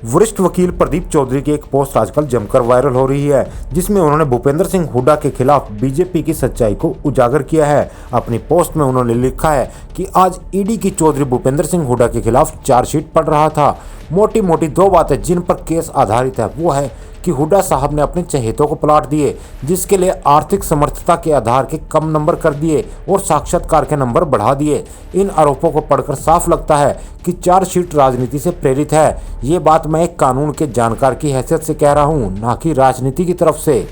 वरिष्ठ वकील प्रदीप चौधरी की एक पोस्ट आजकल जमकर वायरल हो रही है, जिसमें उन्होंने भूपेंद्र सिंह हुड्डा के खिलाफ बीजेपी की सच्चाई को उजागर किया है। अपनी पोस्ट में उन्होंने लिखा है कि आज ईडी की चौधरी भूपेंद्र सिंह हुड्डा के खिलाफ चार्जशीट पढ़ रहा था। मोटी मोटी दो बातें जिन पर केस आधारित है वो है कि हुड्डा साहब ने अपने चहेतों को प्लाट दिए, जिसके लिए आर्थिक समर्थता के आधार के कम नंबर कर दिए और साक्षात्कार के नंबर बढ़ा दिए। इन आरोपों को पढ़कर साफ लगता है कि चार्जशीट राजनीति से प्रेरित है। ये बात मैं एक कानून के जानकार की हैसियत से कह रहा हूँ, ना कि राजनीति की तरफ से।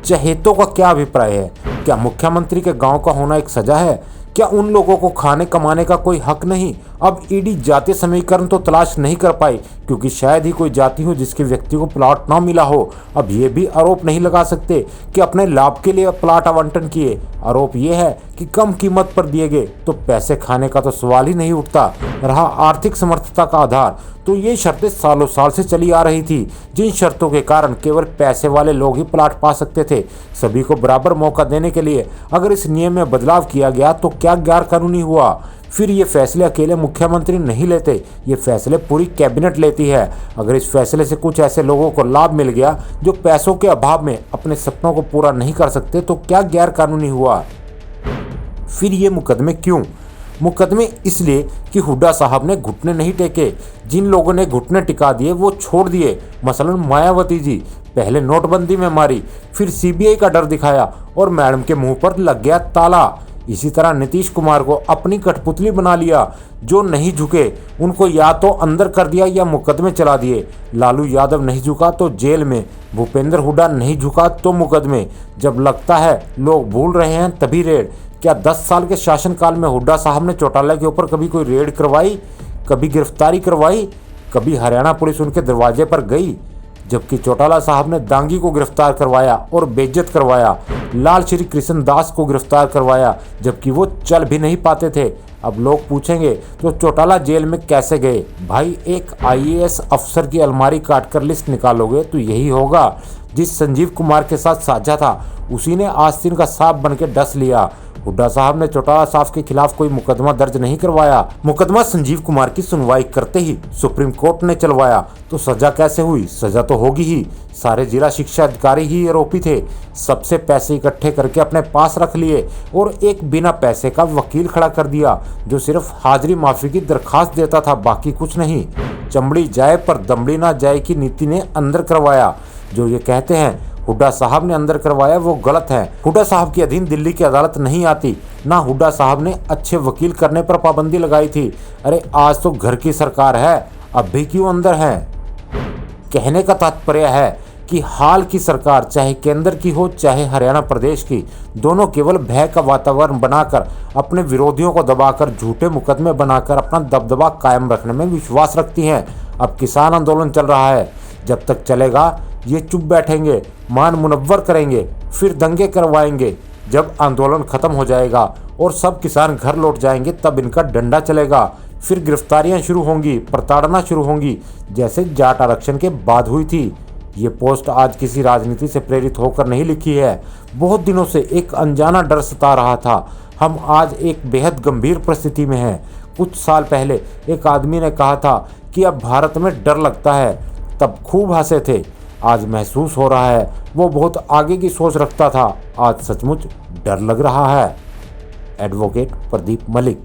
चहेतों का क्या अभिप्राय है? क्या मुख्यमंत्री के गांव का होना एक सजा है? क्या उन लोगों को खाने कमाने का कोई हक नहीं? अब ईडी जातीय समीकरण तो तलाश नहीं कर पाई, क्योंकि शायद ही कोई जाति हो जिसके व्यक्ति को प्लाट ना मिला हो। अब ये भी आरोप नहीं लगा सकते कि अपने लाभ के लिए प्लाट आवंटन किए। आरोप ये है कि कम कीमत पर दिए गए, तो पैसे खाने का तो सवाल ही नहीं उठता। रहा आर्थिक समर्थता का आधार, तो ये शर्तें सालों साल से चली आ रही थी, जिन शर्तों के कारण केवल पैसे वाले लोग ही प्लाट पा सकते थे। सभी को बराबर मौका देने के लिए अगर इस नियम में बदलाव किया गया तो क्या गैर कानूनी हुआ? फिर ये फैसले अकेले मुख्यमंत्री नहीं लेते, ये फैसले पूरी कैबिनेट लेती है। अगर इस फैसले से कुछ ऐसे लोगों को लाभ मिल गया जो पैसों के अभाव में अपने सपनों को पूरा नहीं कर सकते, तो क्या गैर कानूनी हुआ? फिर ये मुकदमे क्यों? मुकदमे इसलिए कि हुड्डा साहब ने घुटने नहीं टेके। जिन लोगों ने घुटने टिका दिए वो छोड़ दिए। मसलन मायावती जी पहले नोटबंदी में मारी, फिर सीबीआई का डर दिखाया और मैडम के मुंह पर लग गया ताला। इसी तरह नीतीश कुमार को अपनी कठपुतली बना लिया। जो नहीं झुके उनको या तो अंदर कर दिया या मुकदमे चला दिए। लालू यादव नहीं झुका तो जेल में, भूपेंद्र हुड्डा नहीं झुका तो मुकदमे। जब लगता है लोग भूल रहे हैं तभी रेड। क्या 10 साल के शासनकाल में हुड्डा साहब ने चौटाला के ऊपर कभी कोई रेड करवाई? कभी गिरफ्तारी करवाई? कभी हरियाणा पुलिस उनके दरवाजे पर गई? जबकि चौटाला साहब ने दांगी को गिरफ्तार करवाया और बेइज्जत करवाया। लाल श्री कृष्ण दास को गिरफ्तार करवाया, जबकि वो चल भी नहीं पाते थे। अब लोग पूछेंगे तो चौटाला जेल में कैसे गए? भाई, एक आईएएस अफसर की अलमारी काटकर लिस्ट निकालोगे तो यही होगा। जिस संजीव कुमार के साथ साझा था उसी ने आस्तीन का सांप बन के डस लिया। हुड्डा साहब ने चौटाला साहब के खिलाफ कोई मुकदमा दर्ज नहीं करवाया। मुकदमा संजीव कुमार की सुनवाई करते ही सुप्रीम कोर्ट ने चलवाया, तो सजा कैसे हुई? सजा तो होगी ही। सारे जिला शिक्षा अधिकारी ही आरोपी थे। सबसे पैसे इकट्ठे करके अपने पास रख लिए और एक बिना पैसे का वकील खड़ा कर दिया, जो सिर्फ हाजिरी माफी की दरखास्त देता था, बाकी कुछ नहीं। चमड़ी जाए पर दमड़ी ना जाए की नीति ने अंदर करवाया। जो ये कहते हैं हुड्डा साहब ने अंदर करवाया वो गलत है। हुड्डा साहब के अधीन दिल्ली की अदालत नहीं आती, ना हुड्डा साहब ने अच्छे वकील करने पर पाबंदी लगाई थी। अरे आज तो घर की सरकार है, अब भी क्यों अंदर है? कहने का तात्पर्य है कि हाल की सरकार चाहे केंद्र की हो चाहे हरियाणा प्रदेश की, दोनों केवल भय का वातावरण बनाकर अपने विरोधियों को दबाकर झूठे मुकदमे बनाकर अपना दबदबा कायम रखने में विश्वास रखती हैं। अब किसान आंदोलन चल रहा है, जब तक चलेगा ये चुप बैठेंगे, मान मुनव्वर करेंगे, फिर दंगे करवाएंगे। जब आंदोलन खत्म हो जाएगा और सब किसान घर लौट जाएंगे तब इनका डंडा चलेगा। फिर गिरफ्तारियां शुरू होंगी, प्रताड़ना शुरू होंगी, जैसे जाट आरक्षण के बाद हुई थी। ये पोस्ट आज किसी राजनीति से प्रेरित होकर नहीं लिखी है। बहुत दिनों से एक अनजाना डर सता रहा था। हम आज एक बेहद गंभीर परिस्थिति में हैं। कुछ साल पहले एक आदमी ने कहा था कि अब भारत में डर लगता है, तब खूब हंसे थे। आज महसूस हो रहा है वो बहुत आगे की सोच रखता था। आज सचमुच डर लग रहा है। एडवोकेट प्रदीप मलिक।